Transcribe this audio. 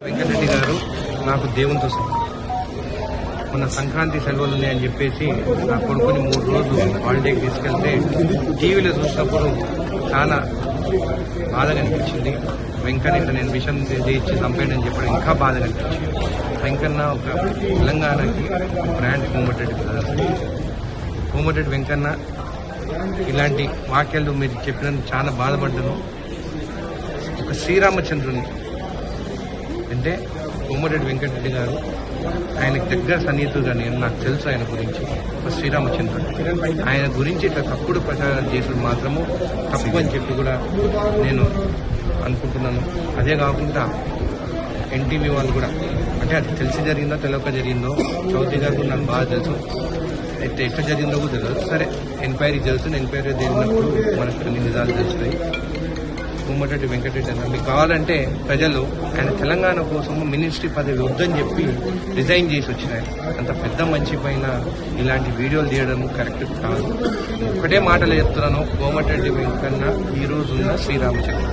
వెంకటరెడ్డి గారు నాకు దేవునితో సమానం. మొన్న సంక్రాంతి సెలవులు ఉన్నాయని చెప్పేసి నా కొడుకుని 3 రోజులు హాలిడేకి తీసుకెళ్తే టీవీలో చూసినప్పుడు చాలా బాధగా అనిపించింది. వెంకన్న నేను విషయం ఇచ్చి చంపానని చెప్పడం ఇంకా బాధగా అనిపించింది. వెంకన్న ఒక తెలంగాణకి బ్రాండ్ కోమటిరెడ్డి వెంకన్న ఇలాంటి వాక్యాలు మీరు చెప్పినందుకు చాలా బాధపడ్డాను. ఒక శ్రీరామచంద్రుని అంటే కోమటిరెడ్డి వెంకటరెడ్డి గారు ఆయనకు దగ్గర సన్నిహితుడుగా నాకు తెలుసు. ఆయన గురించి ఒక శ్రీరామచంద్రుడు, ఆయన గురించి ఇట్లా తప్పుడు ప్రచారం చేసుడు మాత్రము తప్పు అని చెప్పి కూడా నేను అనుకుంటున్నాను. అదే కాకుండా ఎన్టీవీ వాళ్ళు కూడా అంటే అది తెలిసి జరిగిందో తెలియక జరిగిందో చౌదరి గారు కూడా నాకు బాగా తెలుసు. అయితే ఎట్లా జరిగిందో కూడా తెలియదు. సరే, ఎంక్వైరీ జరుగుతుంది. ఎంక్వైరీ జరిగినప్పుడు మనకు కొన్ని నిజాలు తెలుస్తాయి. కోమటిరెడ్డి వెంకటరెడ్డి అన్న మీకు కావాలంటే ప్రజలు ఆయన తెలంగాణ కోసం మినిస్ట్రీ పదవి వద్దని చెప్పి రిజైన్ చేసి వచ్చినాయి. అంత పెద్ద మంచి పైన ఇలాంటి వీడియోలు తీయడం కరెక్ట్ కాదు. ఒకటే మాటలు చెప్తున్నాను, కోమటిరెడ్డి వెంకన్న ఈ రోజున్న శ్రీరామచంద్ర.